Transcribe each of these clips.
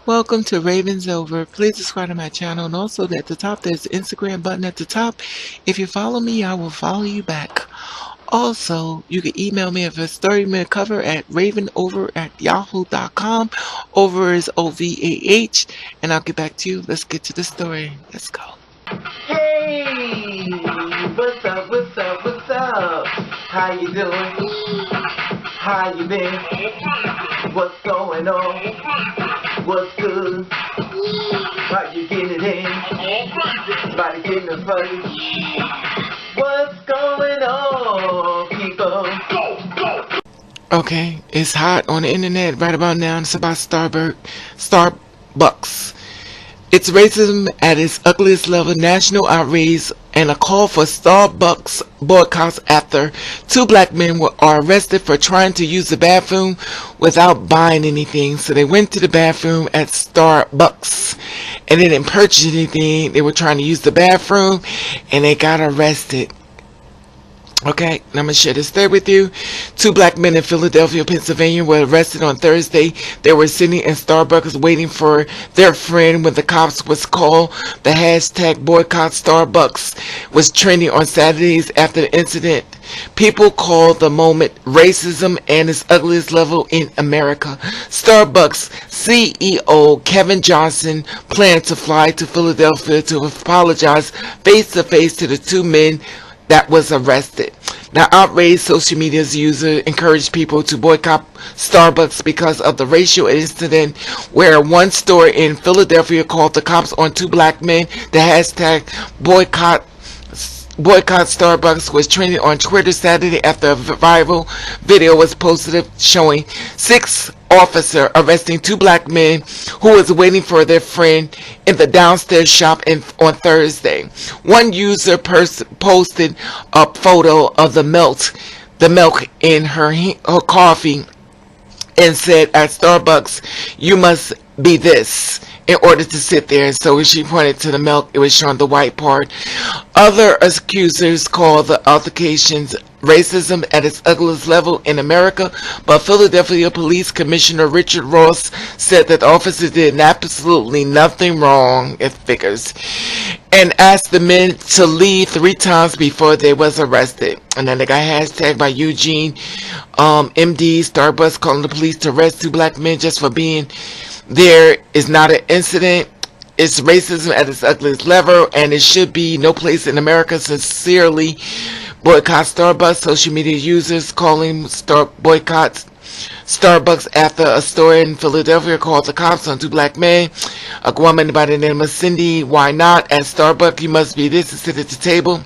Welcome to Ravens Over. Please subscribe to my channel, and also at the top there's the Instagram button at the top. If you follow me, I will follow you back. Also, you can email me if a story may cover at ravenover@yahoo.com. Over is OVAH, and I'll get back to you. Let's get to the story. Let's go. Hey, what's up, what's up, what's up? How you doing? How you been? What's going on? What's good? How you getting it in? Everybody getting it funny? What's going on, people? Okay, it's hot on the internet right about now. It's about Starbucks. It's racism at its ugliest level, national outrage, and a call for Starbucks boycotts after two black men are arrested for trying to use the bathroom without buying anything. So they went to the bathroom at Starbucks and they didn't purchase anything. They were trying to use the bathroom and they got arrested. Okay, and I'm going to share this story with you. Two black men in Philadelphia, Pennsylvania were arrested on Thursday. They were sitting in Starbucks waiting for their friend when the cops was called. The hashtag Boycott Starbucks was trending on Saturdays after the incident. People called the moment racism and its ugliest level in America. Starbucks CEO Kevin Johnson planned to fly to Philadelphia to apologize face to face to the two men that was arrested. Now, outraged social media users encouraged people to boycott Starbucks because of the racial incident where one store in Philadelphia called the cops on two black men. The hashtag Boycott Starbucks was trending on Twitter Saturday after a viral video was posted showing six officers arresting two black men who was waiting for their friend in the downstairs shop on Thursday. One user posted a photo of the milk in her coffee and said, "At Starbucks, you must be this in order to sit there." So when she pointed to the milk, it was showing the white part. Other accusers called the altercations racism at its ugliest level in America, but Philadelphia Police Commissioner Richard Ross said that the officers did absolutely nothing wrong, it figures, and asked the men to leave 3 times before they was arrested. And then they got hashtag by Eugene MD. Starbucks calling the police to arrest two black men just for being there is not an incident. It's racism at its ugliest level, and it should be no place in America. Sincerely, boycott Starbucks. Social media users calling boycott Starbucks after a store in Philadelphia called the cops on two black men. A woman by the name of Cindy, why not? At Starbucks, you must be this and sit at the table.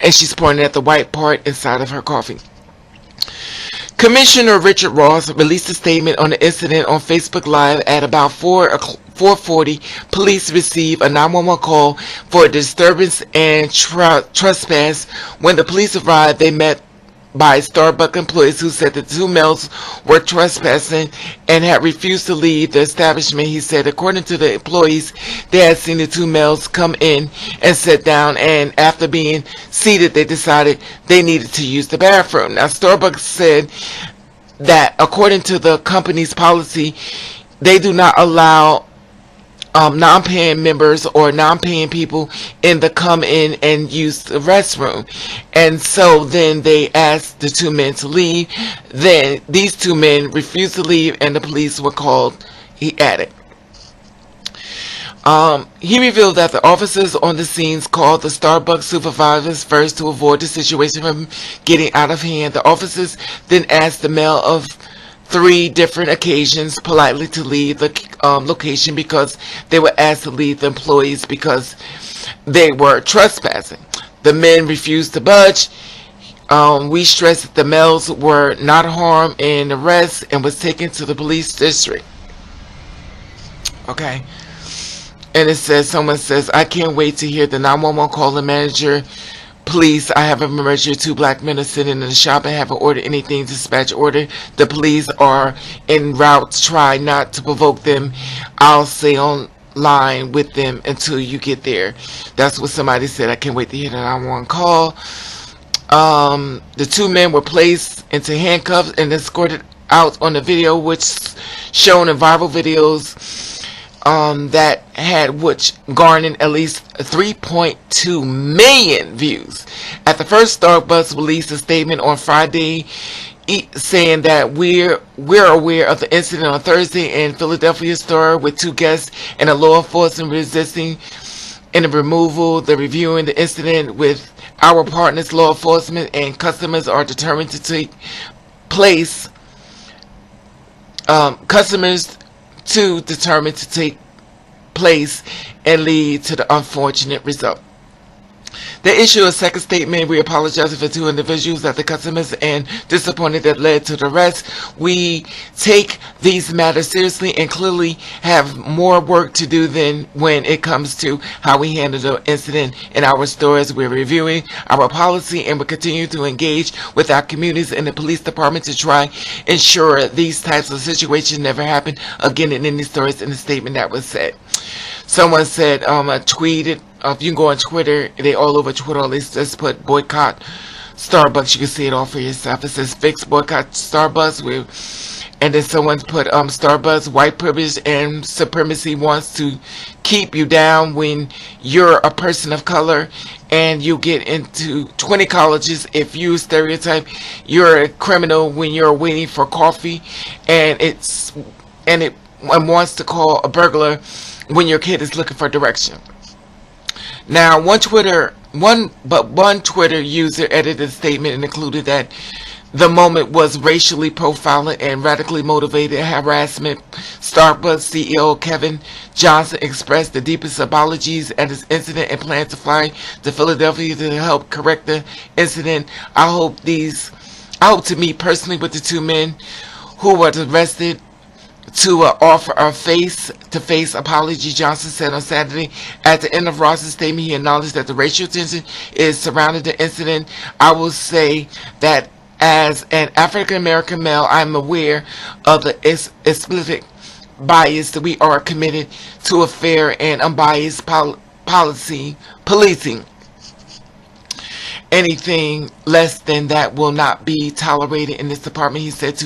And she's pointing at the white part inside of her coffee. Commissioner Richard Ross released a statement on the incident on Facebook Live at about 4:40. Police received a 911 call for a disturbance and trespass. When the police arrived, they met by Starbucks employees who said the two males were trespassing and had refused to leave the establishment. He said, according to the employees, they had seen the two males come in and sit down, and after being seated, they decided they needed to use the bathroom. Now, Starbucks said that according to the company's policy, they do not allow non-paying members or non-paying people in the come in and use the restroom. And so then they asked the two men to leave. Then these two men refused to leave and the police were called, he added. He revealed that the officers on the scenes called the Starbucks supervisors first to avoid the situation from getting out of hand. The officers then asked the male of 3 different occasions politely to leave the location because they were asked to leave the employees because they were trespassing. The men refused to budge. We stressed that the males were not harmed in the arrest and was taken to the police district. Okay. And it says, someone says, I can't wait to hear the 911 call the manager. Please, I have an emergency. 2 black men are sitting in the shop and haven't ordered anything. Dispatch order. The police are en route. Try not to provoke them. I'll stay on line with them until you get there. That's what somebody said. I can't wait to hear the 911 call. The 2 men were placed into handcuffs and escorted out on the video, which shown in viral videos that had which garnered at least 3.2 million views. At the first, Starbucks released a statement on Friday saying that we're aware of the incident on Thursday in Philadelphia store with 2 guests and a law enforcement resisting in the removal. The reviewing the incident with our partners, law enforcement, and customers are determined to take place. Customers to determine to take place and lead to the unfortunate result. They issue a second statement. We apologize for 2 individuals that the customers and disappointed that led to the arrest. We take these matters seriously and clearly have more work to do than when it comes to how we handle the incident in our stores. We're reviewing our policy and will continue to engage with our communities and the police department to try ensure these types of situations never happen again in any stores. In the statement that was said, someone said, I tweeted. If you can go on Twitter, they all over Twitter. They just put boycott Starbucks. You can see it all for yourself. It says fix boycott Starbucks. And then someone's put Starbucks white privilege and supremacy wants to keep you down when you're a person of color, and you get into 20 colleges if you stereotype you're a criminal when you're waiting for coffee, and it wants to call a burglar when your kid is looking for direction. Now, one Twitter user edited a statement and included that the moment was racially profiling and radically motivated harassment. Starbucks CEO Kevin Johnson expressed the deepest apologies at this incident and plans to fly to Philadelphia to help correct the incident. I hope to meet personally with the 2 men who were arrested to offer a face-to-face apology, Johnson said on Saturday. At the end of Ross's statement, he acknowledged that the racial tension is surrounding the incident. I will say that as an African-American male, I'm aware of the explicit bias that we are committed to a fair and unbiased policing. Anything less than that will not be tolerated in this department, he said.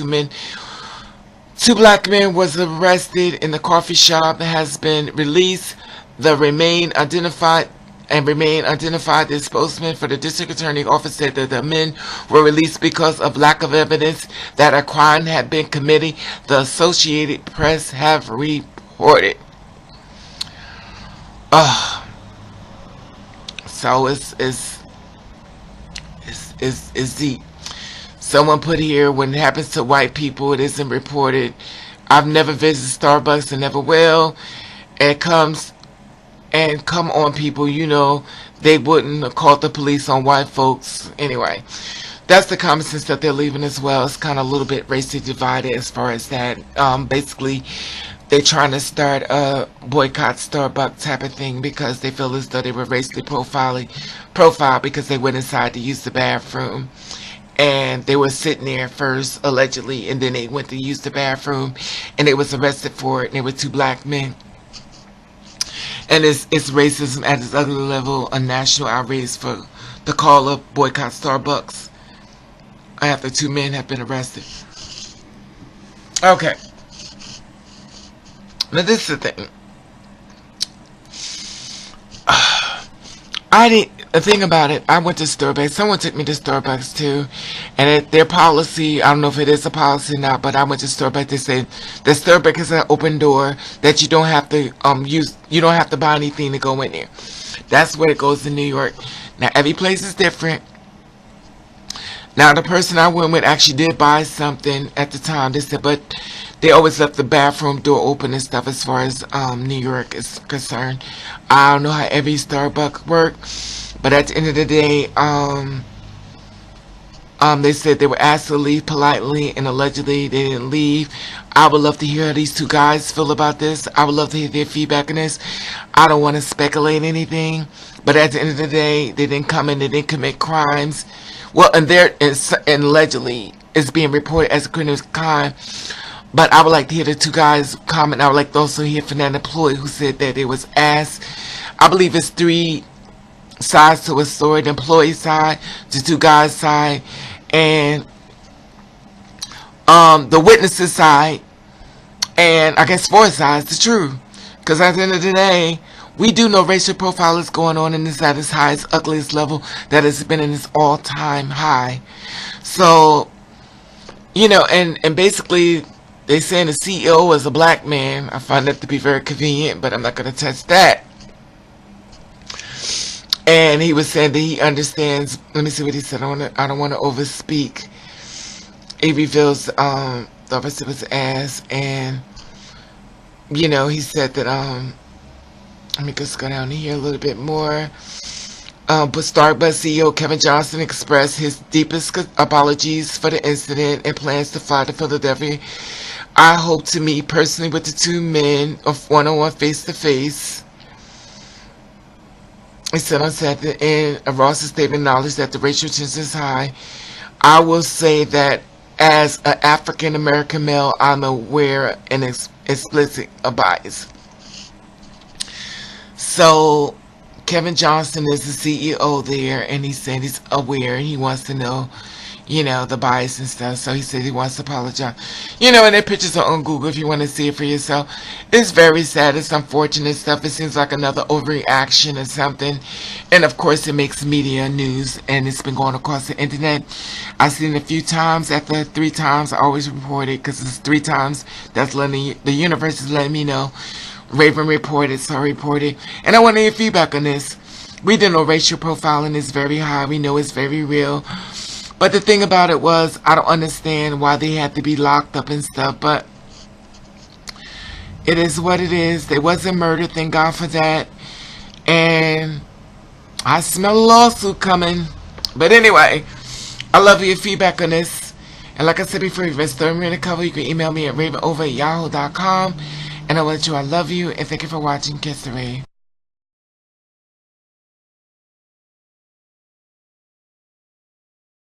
2 black men was arrested in the coffee shop that has been released. The remain identified. The spokesman for the district attorney office said that the men were released because of lack of evidence that a crime had been committed. The Associated Press have reported. So it's deep. Someone put here, when it happens to white people, it isn't reported. I've never visited Starbucks and never will. And come on, people, they wouldn't have called the police on white folks. Anyway, that's the common sense that they're leaving as well. It's kind of a little bit racially divided as far as that. Basically, they're trying to start a boycott Starbucks type of thing because they feel as though they were racially profiled because they went inside to use the bathroom. And they were sitting there first, allegedly, and then they went to use the bathroom, and they was arrested for it, and they were 2 black men. And it's racism at its other level, a national outrage for the call of boycott Starbucks after 2 men have been arrested. Okay. Now this is the thing. The thing about it, I went to Starbucks. Someone took me to Starbucks too, and their policy, I don't know if it is a policy or not, but I went to Starbucks. They said that Starbucks is an open door that you don't have to you don't have to buy anything to go in there. That's where it goes in New York. Now every place is different. Now the person I went with actually did buy something at the time. They said, but they always left the bathroom door open and stuff as far as New York is concerned. I don't know how every Starbucks works. But at the end of the day, they said they were asked to leave politely, and allegedly they didn't leave. I would love to hear how these 2 guys feel about this. I would love to hear their feedback on this. I don't want to speculate anything, but at the end of the day, they didn't come in, they didn't commit crimes. Well, and allegedly it's being reported as a criminal crime. But I would like to hear the 2 guys comment. I would like to also hear from that employee who said that they was asked. I believe it's 3 sides to a story: the employee side, the 2 guys side, and the witnesses side, and I guess four sides, the truth. Because at the end of the day, we do know racial profile is going on, and it's at its highest, ugliest level that it's been in its all-time high. So, and basically, they saying the CEO is a black man. I find that to be very convenient, but I'm not going to touch that. And he was saying that he understands. Let me see what he said. I don't want to overspeak. He reveals the officer was ass, and he said that let me just go down here a little bit more. But Starbucks CEO Kevin Johnson expressed his deepest apologies for the incident and plans to fly to Philadelphia. I hope to meet personally with the two men of one-on-one face-to-face. He said on Saturday, and Ross's statement acknowledged that the racial tension is high. I will say that as an African American male, I'm aware and explicit of bias. So Kevin Johnson is the CEO there, and he said he's aware. He wants to know, the bias and stuff. So he said he wants to apologize. And their pictures are on Google if you want to see it for yourself. It's very sad. It's unfortunate stuff. It seems like another overreaction or something. And of course, it makes media news, and it's been going across the internet. I've seen it a few times. After 3 times, I always report it because it's 3 times. That's letting the universe is letting me know. Raven reported, so I reported. And I want to hear feedback on this. We do know racial profiling is very high. We know it's very real. But the thing about it was, I don't understand why they had to be locked up and stuff. But it is what it is. There wasn't murder, thank God for that. And I smell a lawsuit coming. But anyway, I love your feedback on this. And like I said before, if you're story in the cover, you can email me at ravenover@yahoo.com. And I want you, I love you, and thank you for watching. Kiss the Rave.